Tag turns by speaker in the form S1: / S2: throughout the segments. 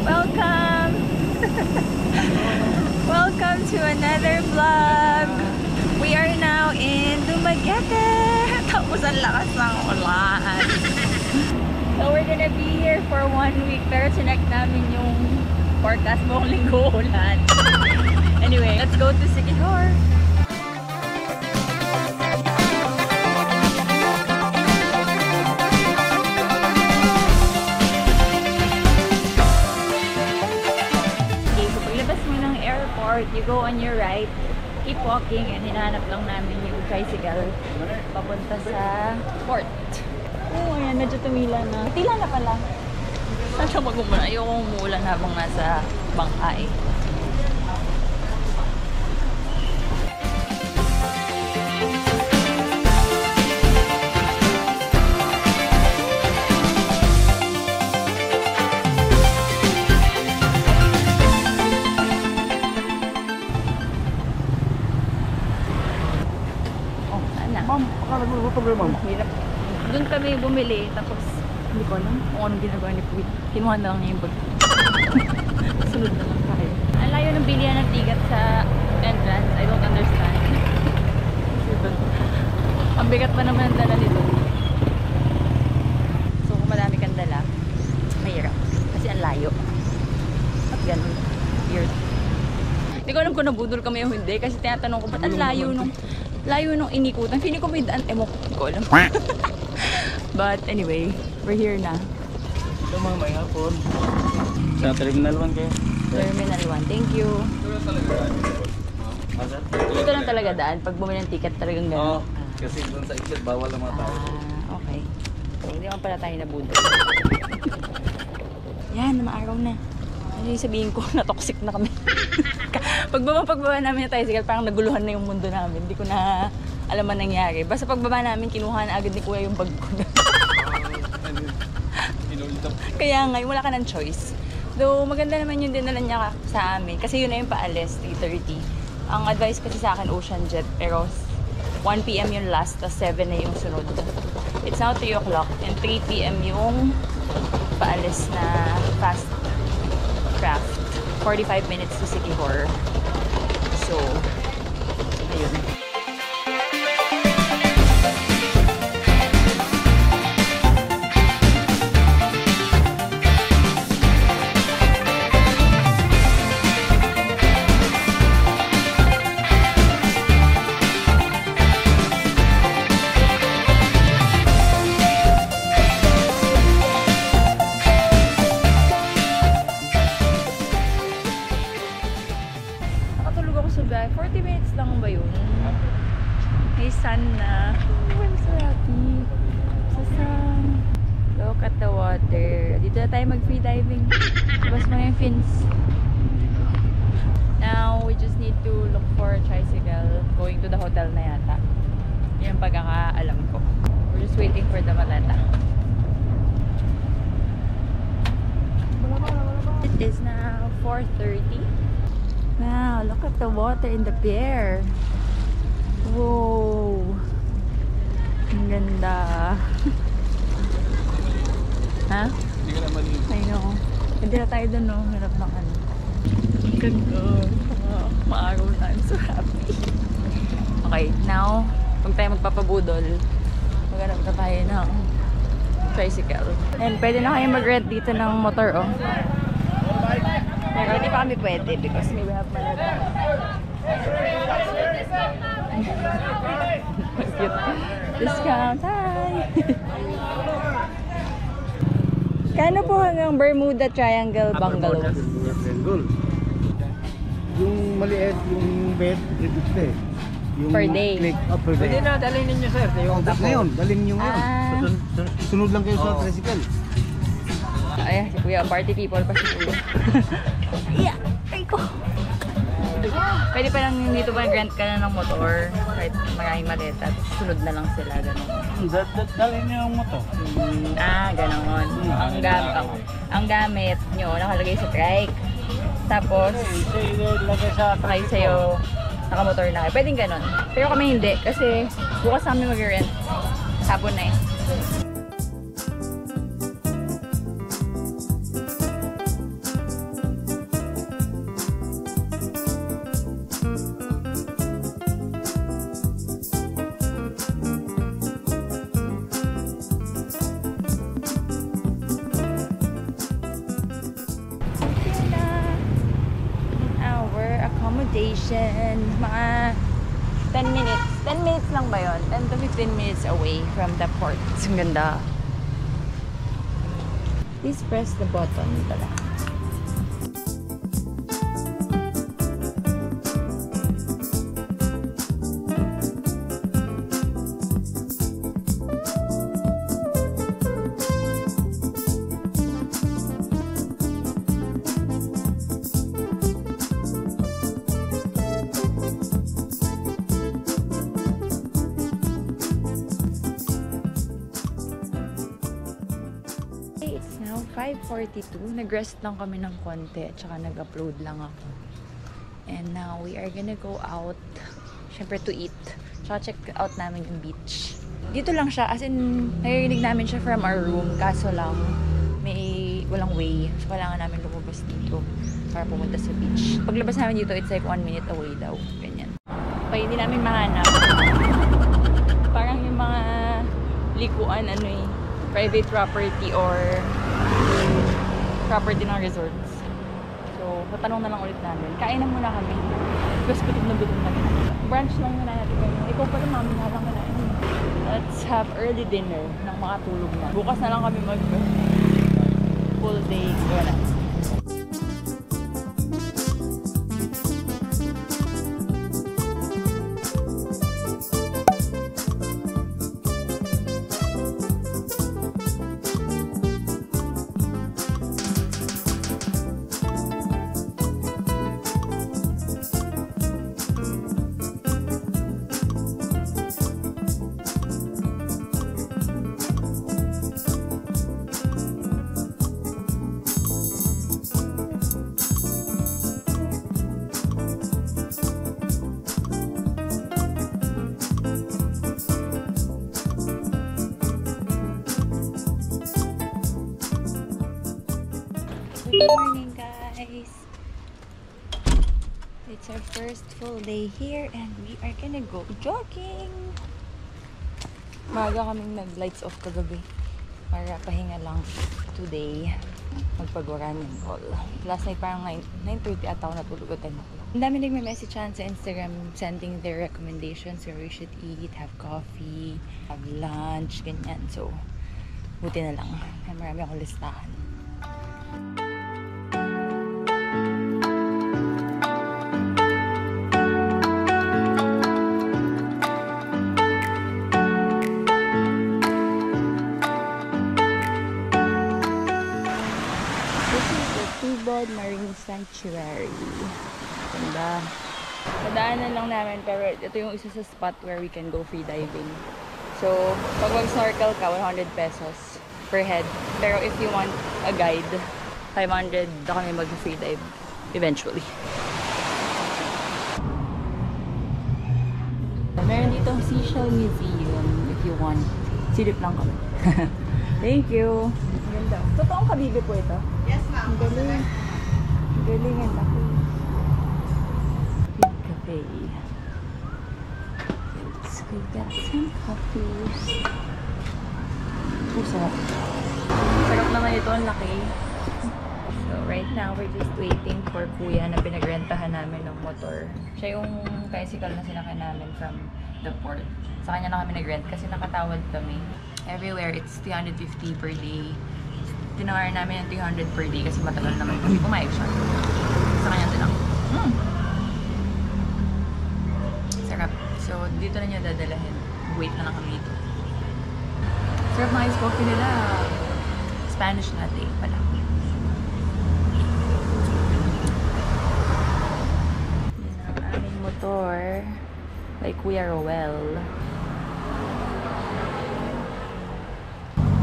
S1: Welcome! Welcome to another vlog! We are now in Dumaguete! Tapos ang lakas ng ulan! So we're gonna be here for 1 week, pero chinek namin yung forecast buong linggo ulan. Anyway, let's go to Siquijor! You go on your right, keep walking, and hinahanap lang namin yung tricycle papunta sa port. Oh, ayan, medyo tumila na. Tila na pala. Saan siya mag-umulan? Ayokong umuulan habang nasa bangka eh. Hirap. Doon kami bumili, tapos hindi ko alam kung anong ginagawa ni Puit. Kinuha na lang niya yung bag. Sunod na lang tayo. Ang layo ng bilihan ng tigat sa entrance. I don't understand. Ang bigat pa naman ang dala nito. So kung madami kang dala, mahirap. Kasi ang layo. At ganun. Weird. Hindi ko alam kung nabudol kami o hindi. Kasi tinatanong ko, ba't ang layo nung inikutan? Feeling ko may daan. Ewan ko alam. But anyway, we're here na.
S2: Ito mga may hapon. Sa Terminal 1 kayo?
S1: Terminal 1. Thank you. Dito lang talaga daan. Pag bumili ng ticket talagang gano'n.
S2: Oo. Kasi doon sa exit, bawal ang mga tao.
S1: Okay. So, hindi naman pala tayo nabudol. Yan, maaraw na. Ano yung sabihin ko? Na-toxic na kami. Pagbaba namin na tricycle, parang naguluhan na yung mundo namin. Hindi ko na alam ang nangyari. Basta pagbaba namin, kinuha na agad ni Kuya yung bag ko. Kaya nga, wala ka ng choice. Though, maganda naman yung dinala niya sa amin. Kasi yun na yung paalis, 3:30. Ang advice kasi sa akin, Ocean Jet. Pero 1 PM yung last, tapos 7 na yung sunod. It's now 3 o'clock and 3 PM yung paalis na fast craft. 45 minutes to Siquijor. So, ayun. Nakatulog ako sa bag. 40 minutes lang ba yun? May sun na. Oh, I'm so happy. Sa sun. Look at the water. Dito na tayo mag-free diving. Labas mo yung fins. Now, we just need to look for a tricycle going to the hotel na yata. Yan pagkakaalam ko. We're just waiting for the maleta. It is now 4:30. Wow, look at the water in the pier. Whoa. Ang ganda. Ha?
S2: Hindi ka na maliit.
S1: I know. Hindi na tayo dun, no? Hirap ng ano. Ang ganda. Maaraw na. I'm so happy. Okay, now, kung tayo magpapabudol, maghanap na tayo ng tricycle. And pwede na kayo mag-rent dito ng motor, oh. Pero di pa kami pwede because we have maleta. Discount, hi! Kano po hanggang Bermuda Triangle Bungalow?
S3: Yung maliit, yung bed, reduce na eh. Yung
S1: Per day?
S3: click, per day.
S2: Pwede na, dalhin ninyo sir. Yung
S3: Tapos ngayon, dalhin nyo ngayon.
S1: Ah.
S3: Sunod lang kayo sa tricycle.
S1: Ayan, si Kuya, party people pa si Kuya. Yeah, ay ko! Pwede pa lang dito ba nag-rent ka na ng motor, kahit maraming maleta, tapos sunod na lang sila, gano'n.
S3: Dalhin nyo yung moto.
S1: Gano'n. Ang gamit nyo, nakalagay sa trike. Tapos,
S3: Ilagay sa
S1: sakay sa'yo, nakamotor na kayo. Pwedeng gano'n. Pero kami hindi, kasi bukas namin mag-rent. Hapon na eh. Accommodation, mga 10 minutes. 10 minutes lang ba yun? 10 to 15 minutes away from the port. Ang ganda. Please press the button pala. It's now 5:42. Nag-rest lang kami ng konti at saka nag-upload lang ako. And now we are gonna go out, syempre to eat. Tsaka check out namin yung beach. Dito lang siya, as in, naririnig namin siya from our room. Kaso lang, walang way. So kailangan namin lumabas dito para pumunta sa beach. Paglabas namin dito, it's like 1 minute away daw. Ganyan. Okay, hindi namin mahanap. Parang yung mga likuan, private property or property ng resorts. So, tatanong na lang ulit namin. Kain na muna kami. Because gutom na gutom kami. Brunch lang muna natin kami. Ikaw pa rin, mami, na lang na. Let's have early dinner nang makatulog na. Bukas na lang kami mag full day. Gawin na. Good morning, guys. It's our first full day here and we are gonna go jogging. Maaga kaming nag-lights off kagabi para pahinga lang today. Magpag-run and all. Last night parang 9:30 ata ako natulog o 10 o'clock. Ang dami nagme-message sa Instagram sending their recommendations where we should eat, have coffee, have lunch, ganyan. So, buti na lang. Marami akong listahan. Marine Sanctuary. Ganda. Nadaanan lang namin pero ito yung isa sa spot where we can go free diving. So, pag mag-snorkel ka, 100 pesos per head. Pero if you want a guide, 500 na kami mag-free dive eventually. Meron ditong Seashell Museum if you want. Silip lang kami. Thank you. Ganda. Totoong kabibi po ito?
S4: Yes, ma'am.
S1: Ang galing. Ang galing ang laki. Big cafe. Let's go get some coffees. puso. Sarap naman ito, ang laki. So right now, we're just waiting for kuya na pinagrentahan namin ng motor. Siya yung tricycle na sinakay namin from the port. Sa kanya na kami nag-rent kasi nakatawad kami. Everywhere, it's 350 per day. Tinawaran namin yung 300 per day kasi matagal naman kami pumayag siya. Sa kanya din ako. Sarap. So, dito na niya dadalahin. Wait na lang kami dito. Sarap mga ice coffee nila. Spanish latte pala. Yan ang aming motor. By Kuya Roel.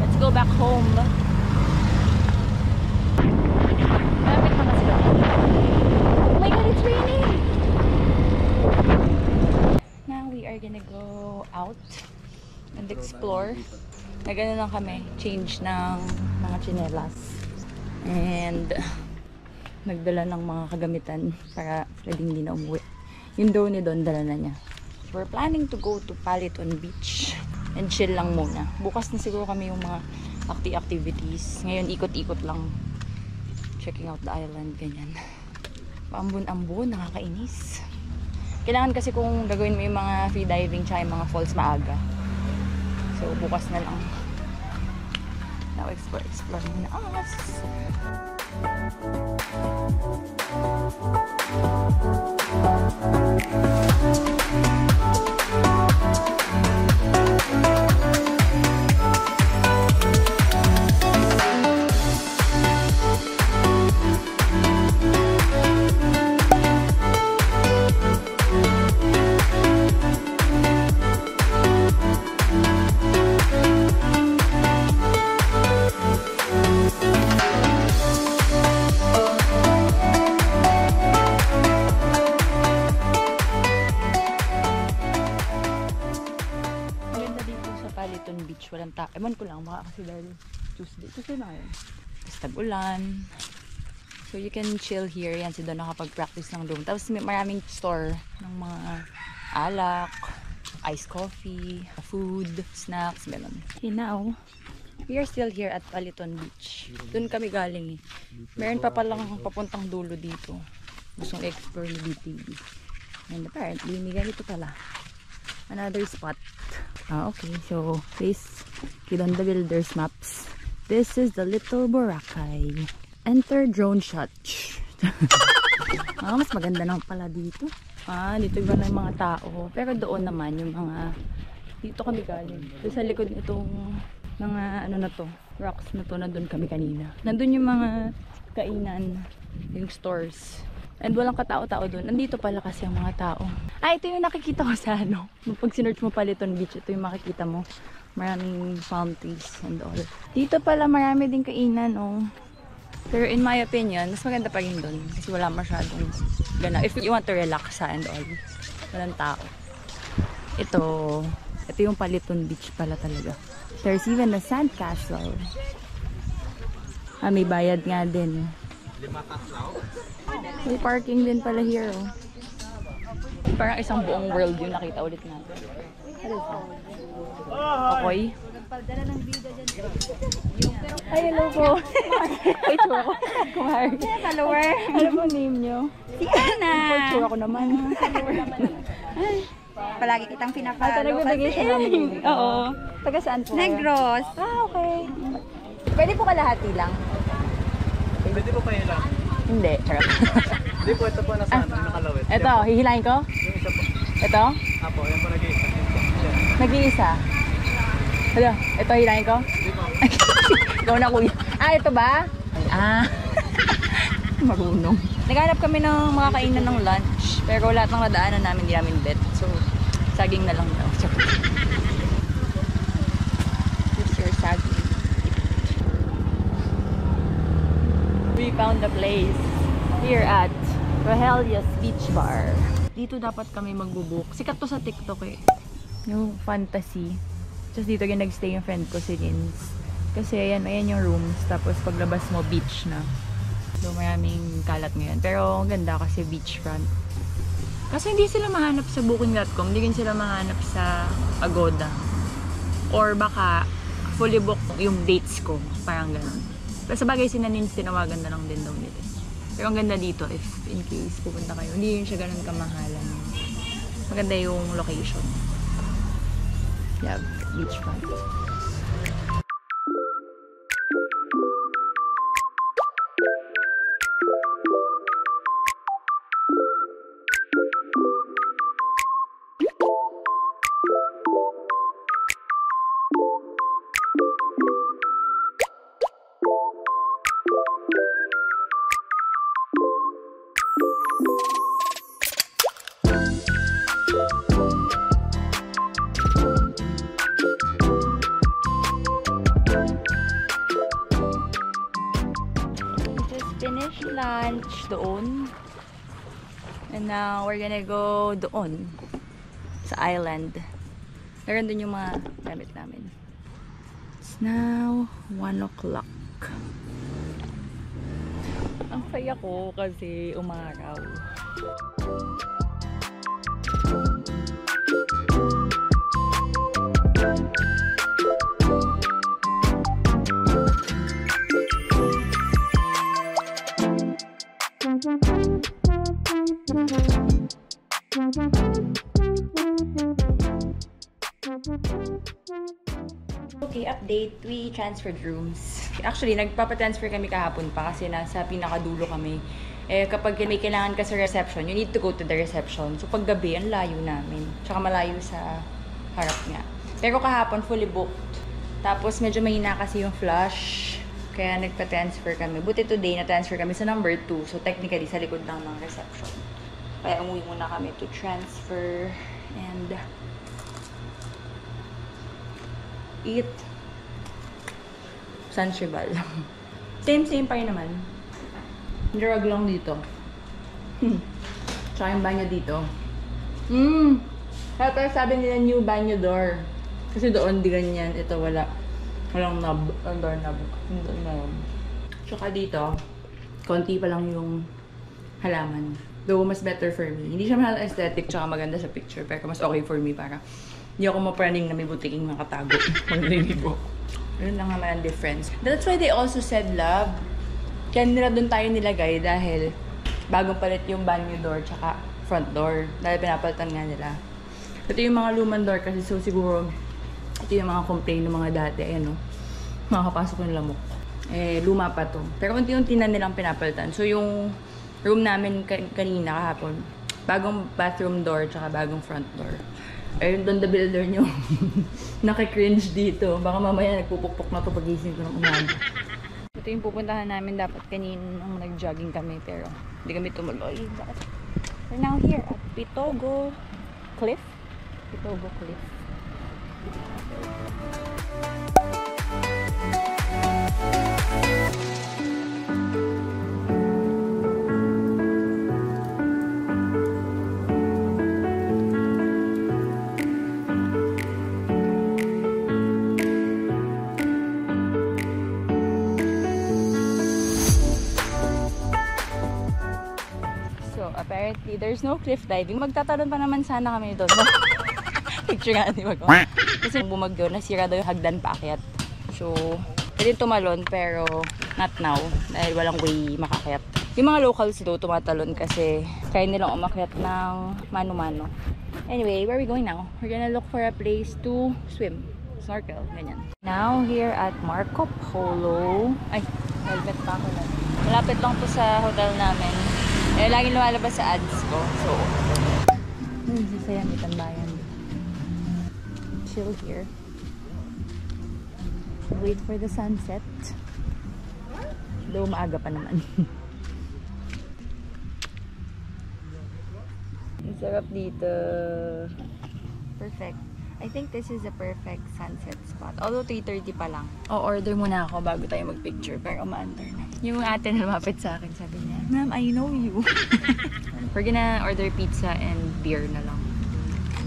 S1: Let's go back home. Malapit na kasi ako. Oh my god, it's raining! Now we are gonna go out and explore. Nagano lang kami, change ng mga tsinelas. And nagdala ng mga kagamitan para pwedeng hindi na umuwi. Yung daw ni Don, dala na niya. We're planning to go to Paliton Beach and chill lang muna. Bukas na siguro kami yung mga activities. Ngayon ikot-ikot lang. Checking out the island, ganyan. Paambon-ambon, nakakainis. Kailangan kasi kung gagawin mo yung mga free diving tsaka yung mga falls maaga. So bukas na lang. Now explore muna us. Paliton Beach, walang tao. Ewan ko lang, baka kasi dahil Tuesday na ngayon. Tapos tag-ulan. So you can chill here. Yan, si Don nakapag-practice ng room. Tapos may maraming store ng mga alak, iced coffee, food, snacks, gano'n. Okay, now, we are still here at Paliton Beach. Doon kami galing eh. Meron pa palang papuntang dulo dito. Gustong explore ni BTV. And apparently, may ganito pala. Another spot. Okay, so please click on the builder's maps. This is the Little Boracay. Enter drone shot. Mas maganda naman pala dito. Dito iba na yung mga tao. Pero doon naman yung mga dito kami galing. Doon sa likod nitong mga ano na to, rocks na to, nandun kami kanina. Nandun yung mga kainan, yung stores. And walang katao-tao doon. Nandito pala kasi ang mga tao. Ito yung nakikita ko sa ano. Pag sinearch mo Paliton Beach, ito yung makikita mo. Maraming palm trees and all. Dito pala marami din kainan, oh. Pero in my opinion, mas maganda pa rin doon. Kasi wala masyadong gana. If you want to relax and all. Walang tao. Ito yung Paliton Beach pala talaga. There's even a sand castle. May bayad nga din. May parking din pala here, oh. Parang isang buong world yung nakita ulit natin. What is that? Okoy? Ay, hello po. Ay, tsura ko. Kumari.
S4: Follower.
S1: Ano po name nyo?
S4: Si Ana.
S1: Tsura ko naman.
S4: Palagi kitang pinapalo.
S1: Nagbibigay siya namin. Oo. Taga saan po?
S4: Negros.
S1: Okay. Pwede po kalahati lang?
S2: Pwede po kayo lang.
S1: Hindi. Charot.
S2: Hindi po, ito po nasa nakalawit.
S1: Ito, hihilahin ko?
S2: Yung isa po.
S1: Ito?
S2: Apo, yan po nag-iisa.
S1: Nag-iisa. Hala, ito hilahin ko?
S2: Hindi po.
S1: Ikaw na kuya. Ito ba? Marunong. Naghanap kami ng mga kainan ng lunch. Pero lahat ng nadaanan namin, hindi namin bet. So, saging na lang daw. Here's your saging. We found a place here at Rohelia's Beach Bar. Dito dapat kami magbubook. Sikat to sa TikTok eh. Yung fantasy. Just dito yung nagstay yung friend ko si Rins. Kasi ayan yung rooms. Tapos paglabas mo, beach na. So maraming kalat ngayon. Pero ang ganda kasi beachfront. Kasi hindi sila mahanap sa booking.com. Hindi rin sila mahanap sa Agoda. Or baka fully booked yung dates ko. Parang ganun. Pero sa bagay, sinanins, tinawagan na lang din daw nila. Pero ang ganda dito, if in case pupunta kayo, hindi yun siya ganun kamahalan. Maganda yung location. Yeah, beachfront. Finished lunch doon. And now, we're gonna go doon. Sa island. Meron dun yung mga gamit namin. It's now 1 o'clock. Ang saya ko kasi umaraw. Okay, update. We transferred rooms. Actually, nagpapatransfer kami kahapon pa kasi nasa pinakadulo kami. Eh, kapag may kailangan ka sa reception, you need to go to the reception. So, pag gabi, ang layo namin. Tsaka malayo sa harap nga. Pero kahapon, fully booked. Tapos, medyo mahina kasi yung flush. Kaya nagpa-transfer kami. Buti today, na-transfer kami sa number 2. So, technically, sa likod lang ng reception. Kaya umuwi muna kami to transfer and eat Sanshibal. Same pa rin naman. Drug lang dito. Tsaka yung banyo dito. Kaya sabi nila new banyo door. Kasi doon di ganyan. Ito wala. Walang knob. Ang door knob. Tsaka dito, konti pa lang yung halaman. Though mas better for me. Hindi siya mahal aesthetic tsaka maganda sa picture. Pero mas okay for me para hindi ako mapraning na may butiking makatago. Maglilibo. Yun lang naman ang difference. That's why they also said love. Kaya nila doon tayo nilagay dahil bagong palit yung banyo door tsaka front door. Dahil pinapalitan nga nila. Ito yung mga lumang door kasi so siguro ito yung mga complaint ng mga dati. Ayan o. Makakapasok yung lamok. Eh, luma pa to. Pero unti-unti na nilang pinapalitan. So yung room namin kanina kahapon, bagong bathroom door tsaka bagong front door. Ayun doon the builder nyo. Naki-cringe dito. Baka mamaya nagpupukpok na to pagising ko ng umaga. Ito yung pupuntahan namin dapat kanina nung nag-jogging kami pero hindi kami tumuloy. We're now here at Pitogo Cliff. Pitogo Cliff. Apparently, there's no cliff diving. Magtatalon pa naman sana kami doon. Picture nga, di ba ko? Kasi bumagyo, nasira daw yung hagdan paakyat. So, pwede tumalon pero not now. Dahil walang way makakyat. Yung mga locals daw tumatalon kasi kaya nilang umakyat ng mano-mano. Anyway, where are we going now? We're gonna look for a place to swim. Snorkel, ganyan. Now, here at Marco Polo. Ay, helmet pa ako lang. Malapit lang to sa hotel namin. Eh, lagi lumalabas sa ads ko. So, sasaya, may tambayan. Chill here. Wait for the sunset. Though maaga pa naman. Ang sarap dito. Perfect. I think this is a perfect sunset spot. Although 3:30 pa lang. O-order muna ako bago tayo mag-picture. Pero umaandar na. Yung ate na lumapit sa akin, sabi niya, "Ma'am, I know you." We're gonna order pizza and beer na lang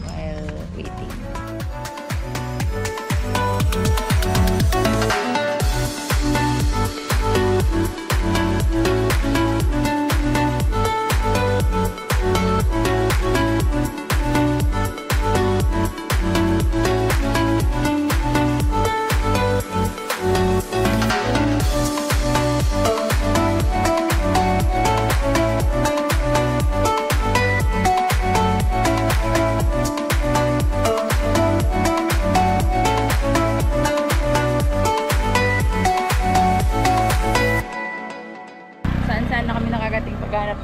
S1: while waiting.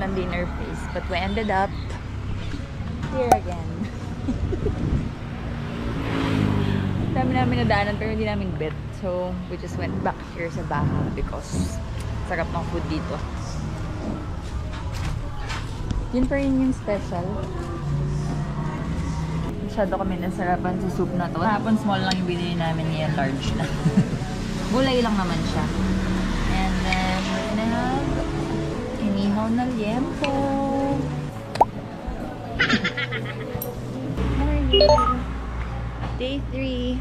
S1: ng dinner place. But we ended up here again. Dami namin nadaanan pero hindi namin bet. So, we just went back here sa Baha because sarap ng food dito. Yun pa rin yung special. Masyado kami nasarapan sa soup na to. Kahapon small lang yung binili namin, niya large na. Gulay lang naman siya. And then, we're gonna have inihaw na liempo. Morning! Day 3.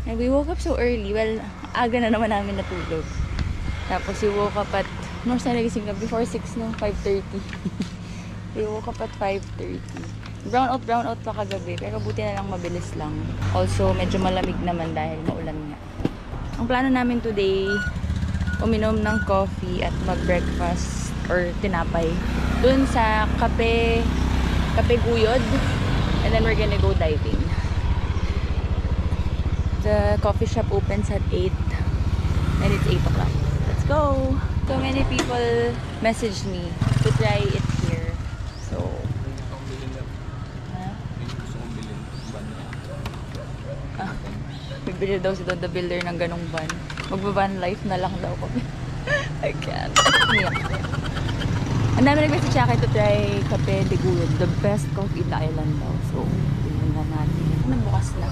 S1: And we woke up so early. Well, aga na naman namin natulog. Tapos we woke up at, no, saan nagising ka? Before 6, no? 5:30. We woke up at 5:30. Brown out pa kagabi. Pero buti na lang mabilis lang. Also, medyo malamig naman dahil maulan nga. Ang plano namin today, uminom ng coffee at mag-breakfast or tinapay. Dun sa Kape Guyod. And then we're gonna go diving. The coffee shop opens at 8. And it's 8 o'clock. Let's go! So many people messaged me to try it here. So, bibili daw si Don the Builder ng ganong van. Magbaban life na lang daw kami. I can't. Ang dami nag-message sa akin to try Kape de Guyod. The best coffee in the island daw. So, tingnan natin. Nagbukas na.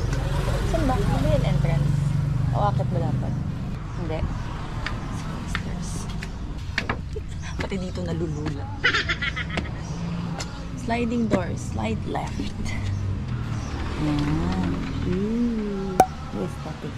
S1: Saan ba? Ano ba yung entrance? O, akit ba dapat? Hindi. Stairs. Pati dito nalulula. Sliding doors. Slide left. Ayan. Aesthetic.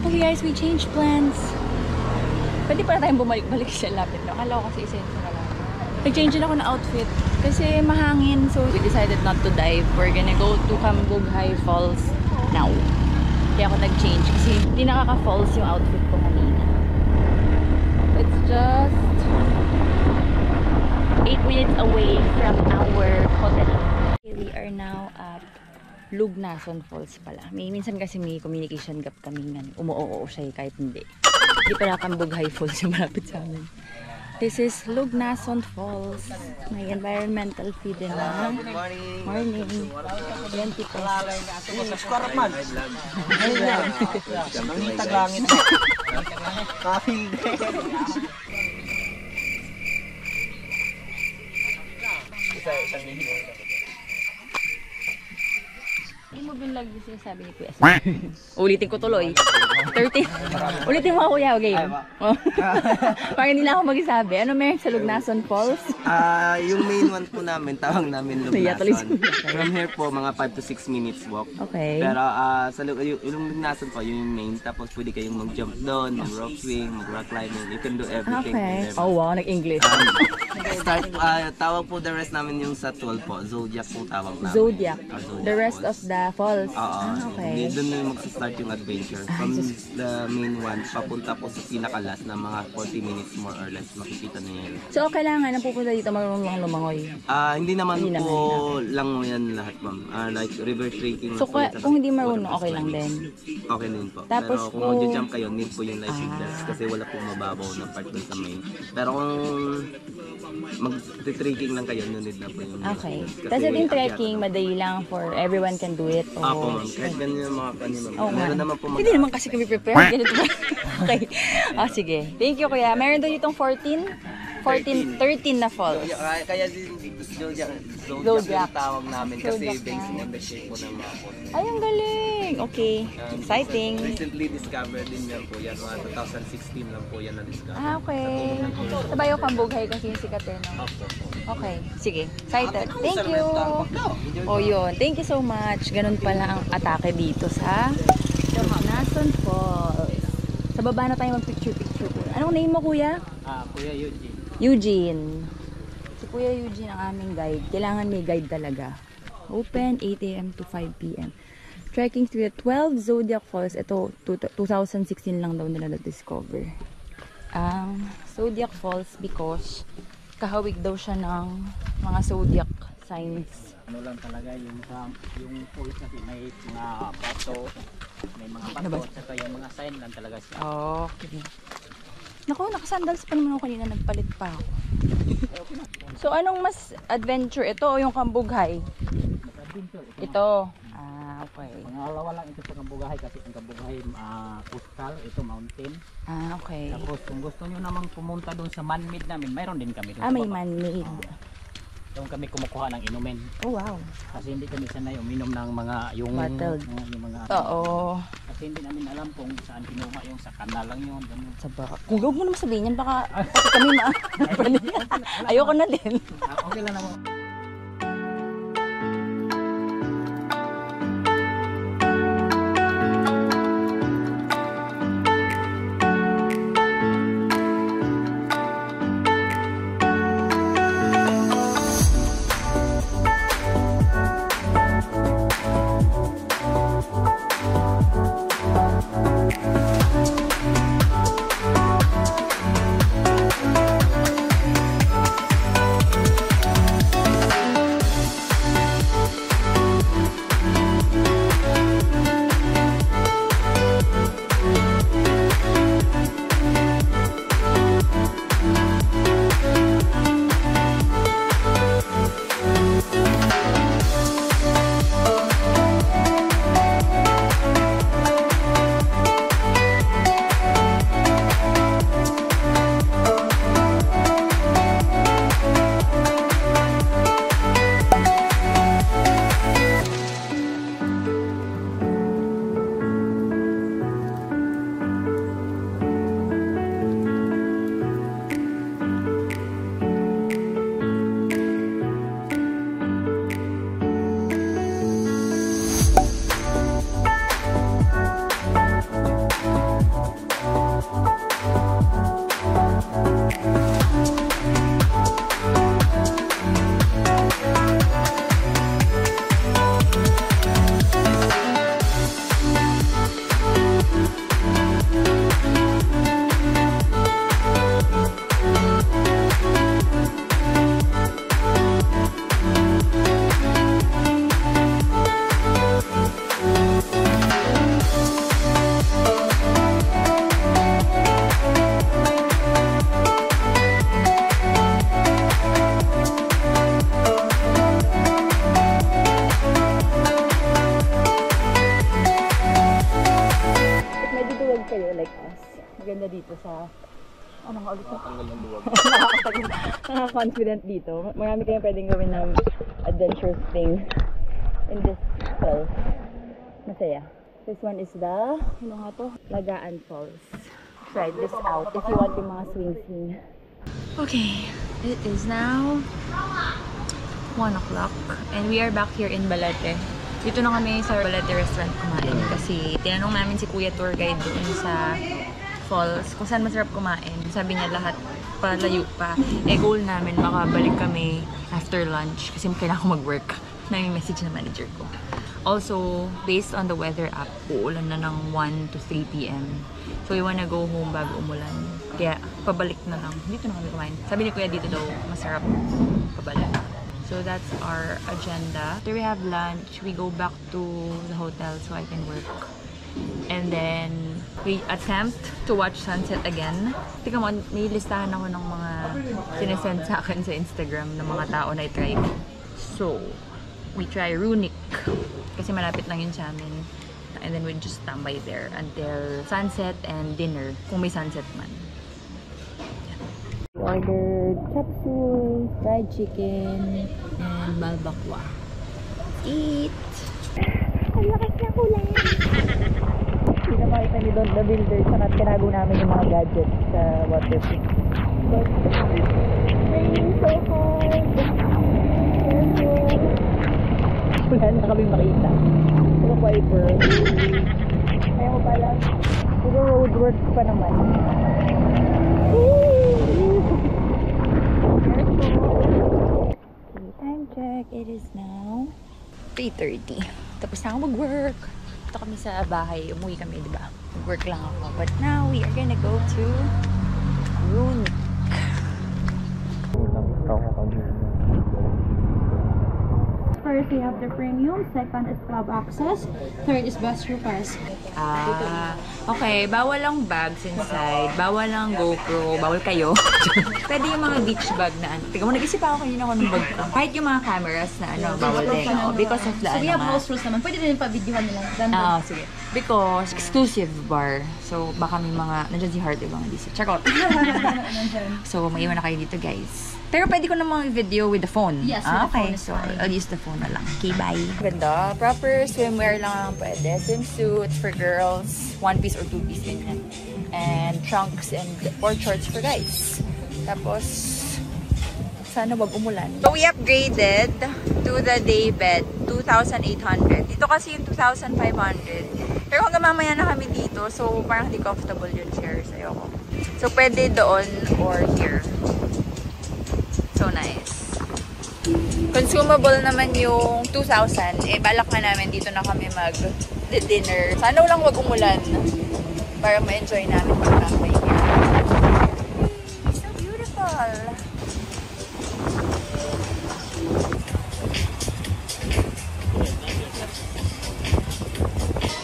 S1: Okay guys, we changed plans. Pwede para tayong bumalik-balik sa lapit. No? Akala ko kasi isa yun sa lang. Nag-change din ako ng outfit. Kasi mahangin. So we decided not to dive. We're gonna go to Kambughay Falls now. Kaya ako nag-change. Kasi hindi nakaka-falls yung outfit ko kanina. It's just 8 minutes away from our hotel. We are now at Lugnason Falls pala. Minsan kasi may communication gap kami nga. Umuoo siya kahit hindi. Hindi pala Kambughay Falls yung malapit sa amin. This is Lugnason Falls. May environmental fee din na. Morning. Morning. 20 pesos.
S3: Squarap man. Ang taglangit. Coffee day.
S1: Hindi mo binlag yung sinasabi ni Kuya. Ulitin ko tuloy. 13. Ulitin mo ako, Kuya. Okay. Oh. Parang hindi na ako magsasabi. Ano meron sa Lugnason Falls?
S3: Yung main one po namin, tawag namin Lugnason. From here po, mga 5 to 6 minutes walk.
S1: Okay.
S3: Pero yung Lugnason po, yung main. Tapos pwede kayong mag-jump down, mag-rock swing, mag-rock climbing. You can do everything.
S1: Okay. Oh wow, nag-English.
S3: Tawag po the rest namin yung sa 12 po. Zodiac po tawag namin.
S1: Zodiac.
S3: Zodiac
S1: The rest
S3: Falls.
S1: of the falls.
S3: Okay.
S1: Okay.
S3: Doon na mag-start yung adventure. From the main one, papunta po sa pinakalas na mga 40 minutes more or less. Makikita na yan.
S1: So, kailangan na pupunta dito marunong lang lumangoy.
S3: Hindi naman
S1: Hindi
S3: po lang yan lahat, ma'am. Like river trekking.
S1: So, kung hindi marunong, okay lang din.
S3: Okay din po.
S1: Tapos
S3: pero kung mag-jump kayo, need po yung life jackets kasi wala pong mababaw na part dun sa main. Pero kung mag-trekking lang kayo, no need na po yung
S1: Okay.
S3: Kasi
S1: Kasi yung
S3: may
S1: trekking,
S3: akyat.
S1: madali lang for everyone can do it.
S3: Apo, ma'am. Kahit ganyan yung mga kanina.
S1: Oo nga.
S3: Meron naman po
S1: Hindi naman kasi kami prepared. Ganito ba? Okay. Sige. Thank you, Kuya. Meron doon itong 13 na falls.
S3: Kaya din dito sa Zodiac, Zodiac yung tawag namin kasi
S1: Zodiac
S3: based
S1: na.
S3: on the shape po ng mga post.
S1: Ay, ang galing! Okay. Exciting.
S3: Recently discovered din yan po yan. Mga 2016 lang po yan na-discover.
S1: Ah, okay. Sabayo kang bughay kasi yung sikat eh, no? Okay. Sige. Excited. Thank you! Oh, yun. Thank you so much. Ganun pala ang atake dito sa Nason Falls. Sa baba na tayo mag-picture-picture po. Anong name mo, kuya?
S2: Kuya Eugene.
S1: Eugene. Si Kuya Eugene ang aming guide. Kailangan may guide talaga. Open 8 a.m. to 5 p.m. Trekking through the 12 Zodiac Falls. Ito, 2016 lang daw nila na-discover. Zodiac Falls because kahawig daw siya ng mga zodiac signs.
S2: Ano lang talaga yung falls kasi may mga bato, may mga
S1: Ano ba?
S2: bato, at saka yung mga sign lang talaga siya.
S1: Okay. Naku, nakasandals pa naman ako kanina. Nagpalit pa ako. So, anong mas adventure? Ito o yung Kambughay?
S2: Adventure.
S1: Ito. Okay.
S2: Pangalawa lang ito sa Kambugahay kasi ang Kambugahay coastal, ito mountain.
S1: Okay.
S2: Tapos kung gusto nyo namang pumunta doon sa man-made namin, mayroon din kami doon.
S1: May
S2: sa baba.
S1: man-made.
S2: Doon kami kumukuha ng inumin.
S1: Oh, wow.
S2: Kasi hindi kami sanay uminom ng mga yung
S1: Bottled.
S2: yung mga
S1: Oo.
S2: kasi hindi namin alam kung saan kinuha yung sa kanal lang yun. Ganun.
S1: Sa baka. Kung huwag mo naman sabihin yan, baka kami ayoko na din.
S2: Okay lang naman.
S1: Maganda dito sa ano nga ulit nakaka-confident dito. Marami kayong pwedeng gawin ng adventurous thing in this falls. Masaya. This one is the ano nga to? Lagaan Falls. Try this out if you want yung mga swing. Okay, it is now 1 o'clock and we are back here in Balete. Dito na kami sa Balete restaurant kumain kasi tinanong namin si Kuya Tour Guide doon sa falls kung saan masarap kumain. Sabi niya lahat palayo pa. Goal namin makabalik kami after lunch kasi kailangan ko mag-work. Nami-message na manager ko. Also, based on the weather app, uulan na ng 1 to 3 p.m. So, we wanna go home bago umulan. Kaya, pabalik na lang. Dito na kami kumain. Sabi ni Kuya dito daw, masarap pabalik. So, that's our agenda. After we have lunch, we go back to the hotel so I can work. And then, we attempt to watch sunset again. Tika mo, may listahan ako ng mga sinesend sa akin sa Instagram ng mga tao na i-try. So, we try Runic. Kasi malapit lang yun sa amin. And then we just tambay there until sunset and dinner. Kung may sunset man. We ordered chop suey, fried chicken, and and balbakwa.
S4: Eat. Ang lakas na kulay.
S1: Pinapakita ni Don the Builder saka tinago namin yung mga gadgets sa waterproof.
S4: Raining so hard.
S1: Wala na kami makita. Puro wiper. Kaya ko pala, puro roadwork pa naman. Okay, time check. It is now 3:30. Tapos na ako mag-work. Ito kami sa bahay. Umuwi kami, di ba? Mag-work lang ako. But now, we are gonna go to Runic.
S4: First, we have the premium. Second is club access. Third is bus true pass.
S1: Okay. Bawal ang bags inside. Bawal ang GoPro. Bawal kayo. Pwede yung mga beach bag na ano. Tingnan mo, nag-isip ako kanina ko ng bag ko. Kahit yung mga cameras na ano, bawal din. Because of the
S4: So, we have
S1: ano
S4: house rules naman. Pwede rin pa-videohan nila.
S1: sige. Because exclusive bar. So, baka may mga, nandiyan si Heart, ibang hindi. Charot. So, maiwan na kayo dito, guys. Pero pwede ko namang video with the phone.
S4: Yes, with the
S1: okay.
S4: phone is
S1: So,
S4: fine.
S1: I'll use the phone na lang. Okay, bye. Ganda. Proper swimwear lang ang pwede. Swimsuits for girls. One piece or two piece ganyan. And trunks and or shorts for guys. Tapos, sana wag umulan. So, we upgraded to the day bed. 2,800. Dito kasi yung 2,500. Pero hanggang mamaya na kami dito. So, parang hindi comfortable yung chairs. Ayoko. So, pwede doon or here. So nice. Consumable naman yung 2,000. Eh, balak na namin dito na kami mag-dinner. Sana lang wag umulan para ma-enjoy namin pag-camping. So beautiful.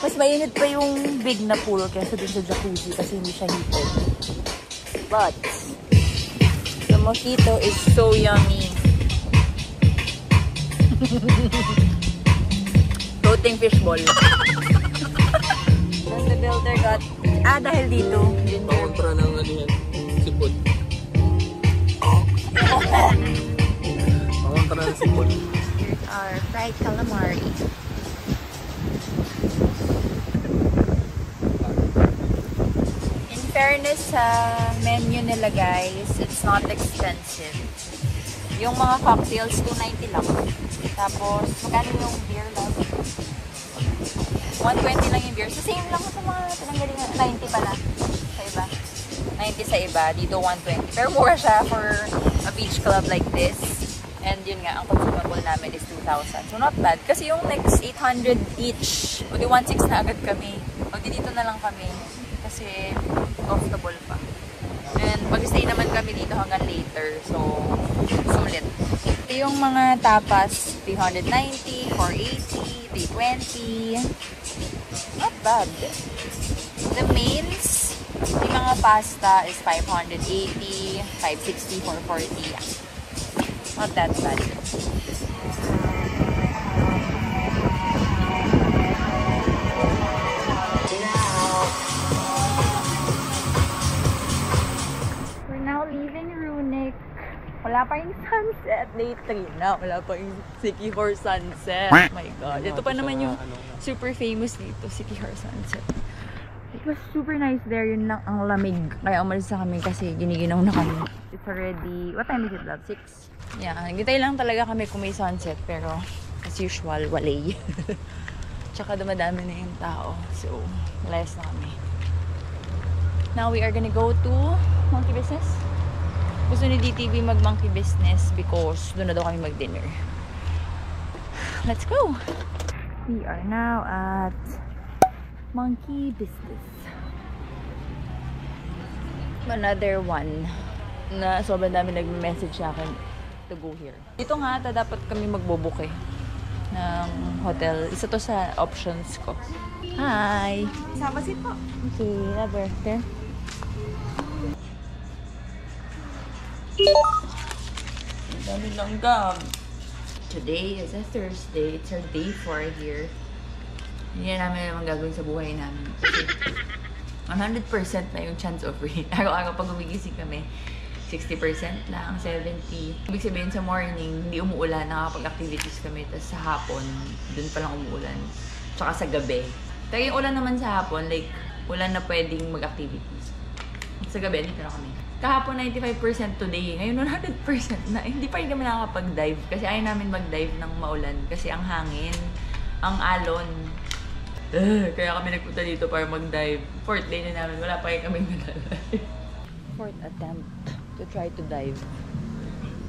S1: Mas mainit pa yung big na pool kaysa dun sa jacuzzi kasi hindi siya heated. But the mojito is so yummy. Floating fishball. Then the builder got... dahil dito.
S3: Pakontra ng ano yan, sipon. Pakontra ng sipon.
S1: Here's our fried calamari. In fairness sa menu nila, guys, it's not expensive. Yung mga cocktails, 290 lang. Tapos, magkano yung beer lang? 120 lang yung beer. So, same lang sa mga pinanggalingan. 90 pala sa iba. 90 sa iba. Dito, 120. Pero mura siya for a beach club like this. And yun nga, ang consumable namin is 2,000. So, not bad. Kasi yung next 800 each, o di 1,600 na agad kami. O di dito na lang kami. Kasi, comfortable pa. And mag-stay naman kami dito hanggang later. So, sulit. Ito yung mga tapas, 390, 480, 320. Not bad. The mains, yung mga pasta is 580, 560, 440. Not that bad. Wala pa yung sunset. Day 3 na. Wala pa yung Siquijor sunset. Oh my God. Ito pa naman yung super famous dito. Siquijor sunset. It was super nice there. Yun lang ang lamig. Kaya umalis na kami kasi giniginaw na kami. It's already... What time is it, love? 6? Yeah. Nagintay lang talaga kami kung may sunset. Pero as usual, walay. Tsaka dumadami na yung tao. So, malayas na kami. Now we are gonna go to Monkey Business. Gusto ni DTV mag-monkey business because doon na daw kami mag-dinner. Let's go! We are now at monkey business. Another one na sobrang dami nag-message sa akin to go here. Dito nga ata dapat kami magbo-book eh ng hotel. Isa to sa options ko. Hi! Sama seat po. Okay, lover. There. Dami lang gam. Today is a Thursday. It's our day 4 here. Hindi na namin naman gagawin sa buhay namin. Kasi 100% na yung chance of rain. Araw-araw pag gumigising kami, 60% lang, 70. Ibig sabihin sa morning, hindi umuulan, nakakapag-activities kami. Tapos sa hapon, dun palang umuulan. Tsaka sa gabi. Kaya yung ulan naman sa hapon, like, ulan na pwedeng mag-activities. Sa gabi, dito na kami. Kahapon 95% today. Ngayon 100% na. Hindi pa rin kami nakakapag-dive. Kasi ayaw namin mag-dive ng maulan. Kasi ang hangin, ang alon. Kaya kami nagpunta dito para mag-dive. 4th day na namin. Wala pa rin kami nag-dive. 4th attempt to try to dive.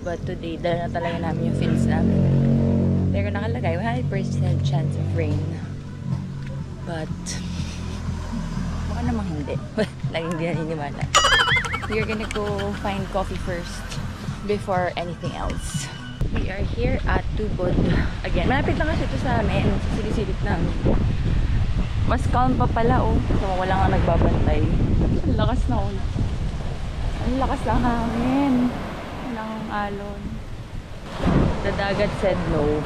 S1: But today, dala na talaga namin yung fins namin. Pero nakalagay, 100% chance of rain. But, baka namang hindi. Laging hindi naniniwala. We are gonna go find coffee first before anything else. We are here at Tubod. Again, malapit lang kasi ito sa amin. Sisilit namin. Mas calm pa pala, oh. So, wala nga nagbabantay. Ang lakas na ulan. Ang lakas ng hangin. Ng alon. The dagat said no.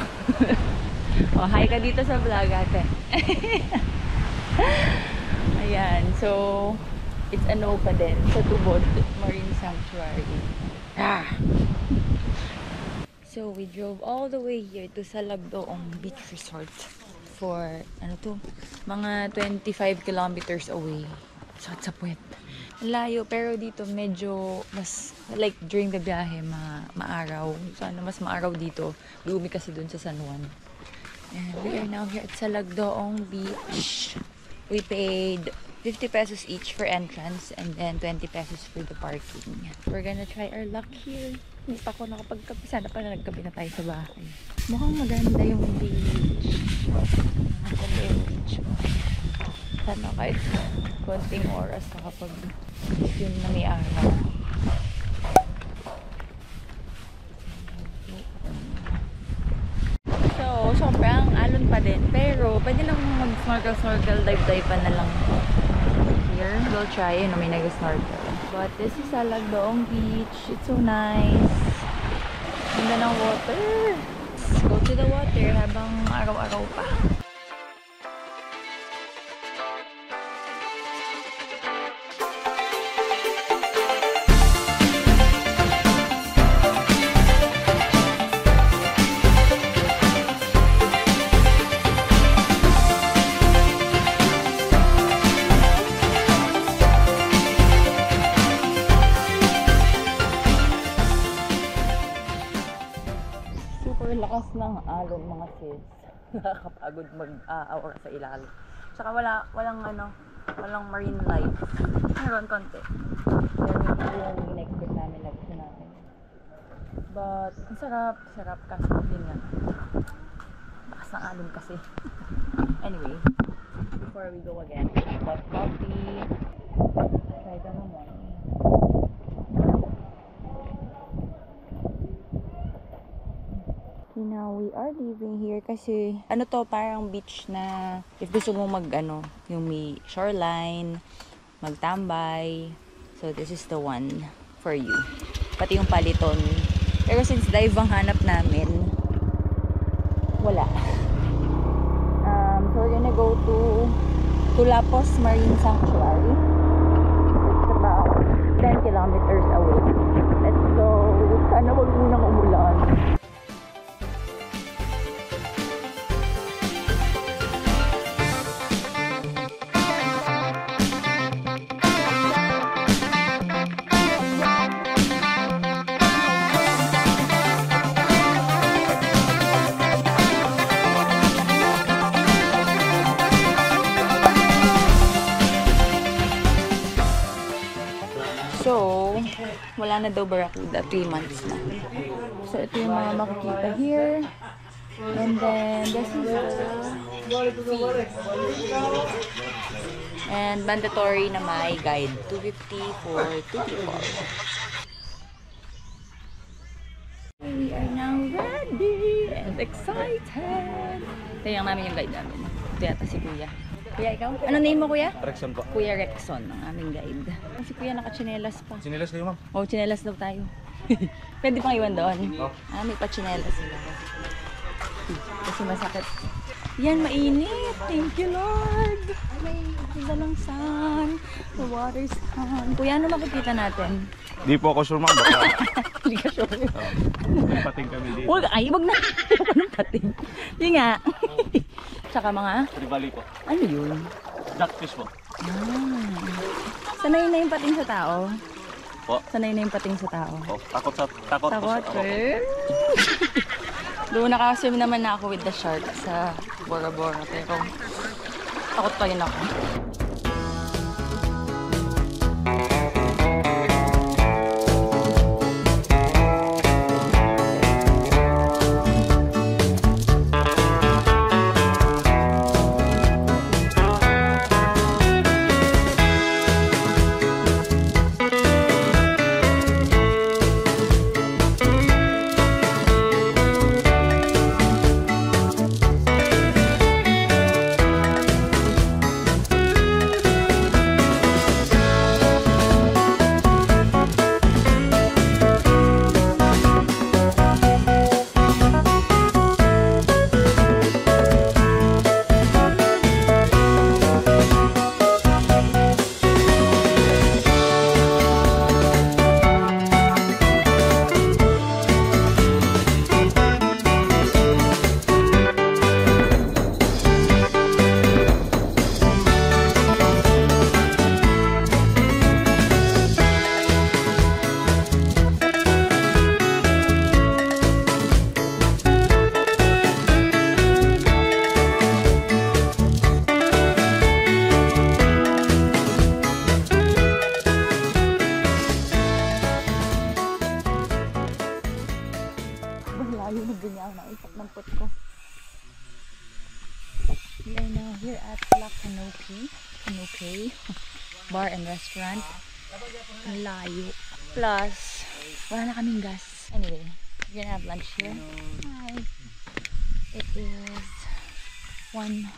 S1: Oh, hi ka dito sa vlog, ate. Ayan, so it's a no pa din sa Tubod Marine Sanctuary. So we drove all the way here to Salagdoong Beach Resort for ano to, mga 25 kilometers away. So it's a puwet. Layo, pero dito medyo mas, like during the biyahe, maaraw. Sana mas maaraw dito. Gloomy kasi dun sa San Juan. And we are now here at Salagdoong Beach. We paid 50 pesos each for entrance and then 20 pesos for the parking. We're gonna try our luck here. Hindi pa ako nakapagkape. Sana pa na nagkape na tayo sa bahay. Mukhang maganda yung beach. Maganda yung beach. Sana kahit konting oras nakapag yun na may araw. So, sobrang alon pa din. Pero, pwede lang mag-snorkel, dive pa na lang. Here, we'll try. Yun, may nag-snorkel. But this is Salagdoong Beach. It's so nice. Ganda ng water. Let's go to the water habang araw-araw pa. Lakas ng alon mga sis. Nakakapagod mag-aura sa ilalim. Saka walang marine life. Meron konti. Meron yung in-expect namin, gusto namin. But, ang sarap kasi din nga. Lakas ng alon kasi. Anyway, before we go again, got coffee. Try ka naman. Now, we are leaving here kasi ano to, parang beach na if gusto mo yung may shoreline, magtambay. So, this is the one for you. Pati yung Paliton. Pero since dive ang hanap namin, wala. So, we're gonna go to Tulapos Marine Sanctuary. It's about 10 kilometers away. Let's go. Sana wag munang umulan. So, wala na daw Barracuda, 3 months na. So, ito yung mga makikita here. And then, this is the fee. And mandatory na may guide, 250 for 2 people. We are now ready and excited. Ito yung namin yung guide namin. Ito yata si Kuya. Kuya, ikaw? Ano name mo, Kuya?
S5: Rexon po.
S1: Kuya Rexon, ang aming guide. Si Kuya naka-chinelas pa.
S5: Chinelas kayo, ma'am?
S1: Oh, chinelas daw tayo. Pwede pang iwan doon?
S5: Oh.
S1: May pa-chinelas sila. Kasi masakit. Yan, mainit. Thank you, Lord. May ganda ng sun. The water's calm. Kuya, ano makikita natin?
S5: Di po ako sure ma'am. Baka
S1: Hindi ka sure.
S5: may pating kami dito.
S1: Wag na. Ayoko ng pating. Hindi nga. Tsaka mga,
S5: Trivali po.
S1: ano yun?
S5: Jackfish po.
S1: Sanay na yung pating sa tao.
S5: Po.
S1: Sanay na yung pating sa tao.
S5: Oh, takot po
S1: Takot,
S5: sa
S1: eh. Doon nakaswim naman na ako with the shark sa Bora Bora. Pero takot pa rin ako. Layo na din ako naisap ng pot ko. We are now here at La Canopy Bar and Restaurant. Ang layo. Plus, wala na kaming gas. Anyway, we're gonna have lunch here. Hi! It is 1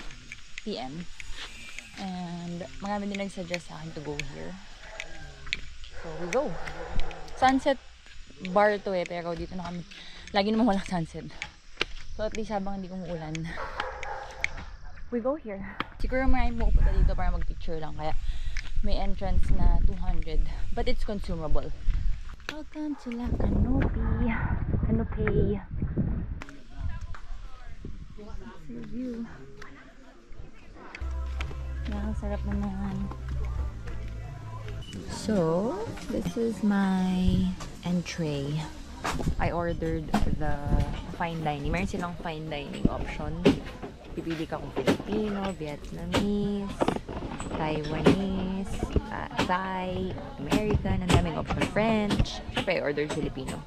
S1: p.m. And marami din nag-suggest sa akin to go here. So we go. Sunset bar to eh, pero dito na kami. Lagi naman walang sunset. So at least habang hindi umuulan, we go here. Siguro maraming pupunta dito para mag-picture lang. Kaya may entrance na 200. But it's consumable. Welcome to La Canopy. Canopy. This is your view. Nakasarap naman. So, this is my entree. I ordered the fine dining. Meron silang fine dining option. Pipili ka kung Filipino, Vietnamese, Taiwanese, Thai, American, ang daming option. French. Siyempre, I ordered Filipino.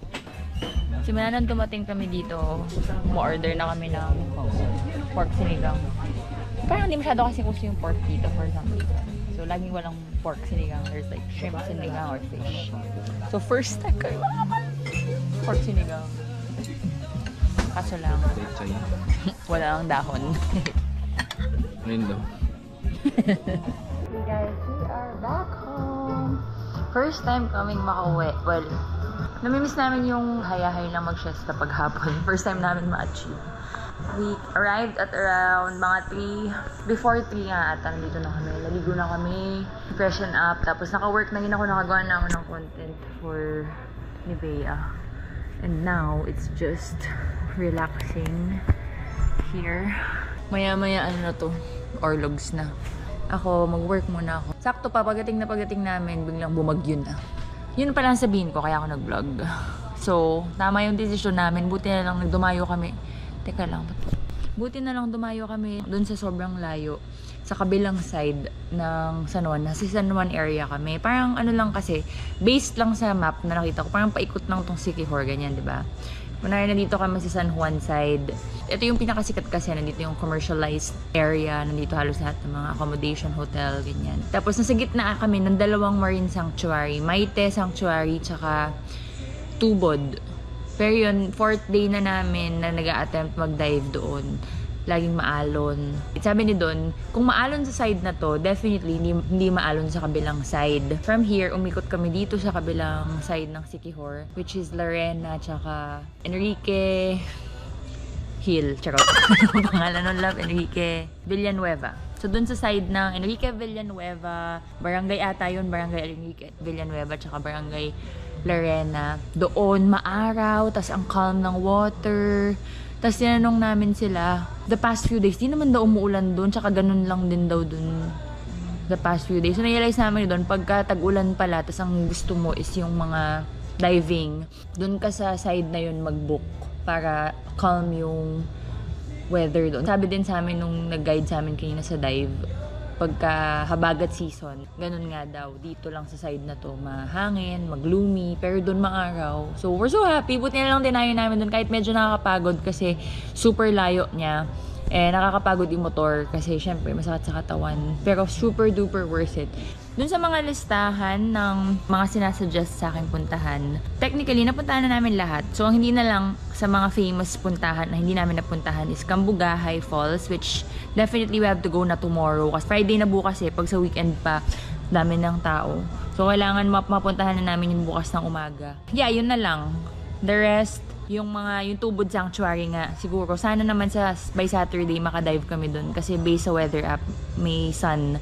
S1: Simula nang dumating kami dito, mo-order na kami ng pork sinigang. Parang hindi masyado kasi gusto yung pork dito for some reason. So, laging walang pork sinigang. There's like shrimp sinigang or fish. So, first time kayo pork sinigang. Kaso lang, wala ang dahon.
S5: Ayun daw.
S1: Hey guys, we are back home. First time kaming makauwi. Well, namimiss namin yung hayahay na mag-siesta paghapon. First time namin ma-achieve. We arrived at around mga 3, before 3 nga ata, nandito na kami. Naligo na kami, freshen up, tapos naka-work na yun ako, nakagawa na ako ng content for Nivea. And now, it's just relaxing here. Maya-maya ano na to, orlogs na. Ako, mag-work muna ako. Sakto pa, pagdating namin, biglang bumagyo na. Yun pala ang sabihin ko, kaya ako nag-vlog. So, tama yung desisyon namin. Buti na lang nagdumayo kami. Teka lang. Buti na lang dumayo kami dun sa sobrang layo. Sa kabilang side ng San Juan. Nasa San Juan area kami. Parang ano lang kasi, based lang sa map na nakita ko. Parang paikot lang tong Siquijor, ganyan, di ba? Kunwari nandito kami sa San Juan side. Ito yung pinakasikat kasi. Nandito yung commercialized area. Nandito halos lahat ng mga accommodation, hotel, ganyan. Tapos nasa gitna kami ng dalawang marine sanctuary. Mayte Sanctuary, tsaka Tubod. Pero yun, 4th day na namin na nag-a-attempt mag-dive doon. Laging maalon. Sabi ni Don, kung maalon sa side na to, definitely hindi maalon sa kabilang side. From here, umikot kami dito sa kabilang side ng Siquijor, which is Larena, tsaka Enrique, Hill. Charot. Ang pangalan ng Love, Enrique Villanueva. So, dun sa side ng Enrique Villanueva, barangay ata yun, barangay Enrique Villanueva, tsaka barangay Larena. Doon, maaraw, tas ang calm ng water. Tas tinanong namin sila, the past few days, di naman daw umuulan doon, tsaka ganun lang din daw doon the past few days. So, na-realize namin doon, pagka tag-ulan pala, tas ang gusto mo is yung mga diving, doon ka sa side na yun mag-book para calm yung weather doon. Sabi din sa amin nung nag-guide sa amin kanina sa dive, pagka habagat season, ganun nga daw, dito lang sa side na to, mahangin, mag-gloomy, pero doon maaraw. So, we're so happy. Buti na lang dinayo namin doon kahit medyo nakakapagod kasi super layo niya. Nakakapagod yung motor kasi syempre masakit sa katawan. Pero super duper worth it. Dun sa mga listahan ng mga sinasuggest sa akin puntahan, technically, napuntahan na namin lahat. So, ang hindi na lang sa mga famous puntahan na hindi namin napuntahan is Cambugahay Falls, which definitely we have to go na tomorrow. Kasi Friday na bukas pag sa weekend pa, dami ng tao. So, kailangan mapuntahan na namin yung bukas ng umaga. Yeah, yun na lang. The rest, yung Tubod Sanctuary nga, siguro, sana naman by Saturday makadive kami dun. Kasi based sa weather app, may sun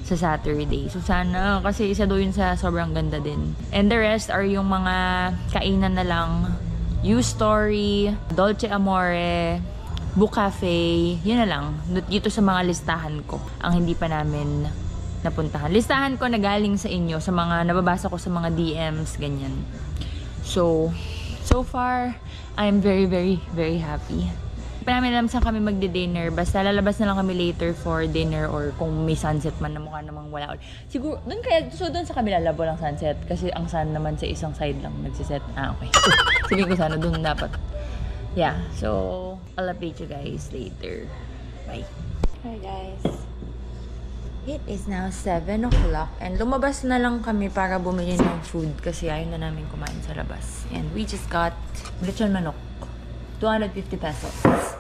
S1: sa Saturday. So sana, kasi isa doon yun sa sobrang ganda din. And the rest are yung mga kainan na lang. U-Story, Dolce Amore, Book Cafe, yun na lang. Dito sa mga listahan ko, ang hindi pa namin napuntahan. Listahan ko na galing sa inyo, sa mga nababasa ko sa mga DMs, ganyan. So far, I'm very, very, very happy. Pa namin alam saan kami magdi-dinner. Basta lalabas na lang kami later for dinner or kung may sunset man na mukha namang wala. Siguro, doon sa kabila labo lang sunset. Kasi ang sun naman sa isang side lang nagsiset. Okay. Sabihin ko sana, doon dapat. Yeah, so, I'll update you guys later. Bye. Hi guys. It is now 7 o'clock and lumabas na lang kami para bumili ng food kasi ayaw na namin kumain sa labas. And we just got lechon manok. 250 pesos.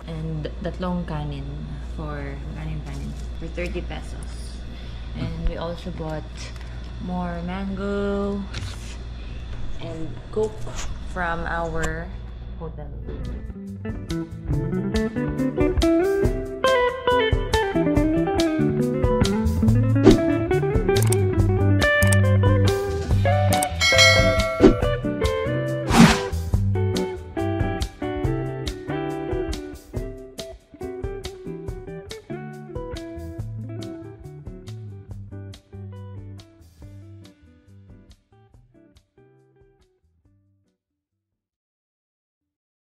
S1: And tatlong kanin for 30 pesos. And we also bought more mango and Coke from our hotel.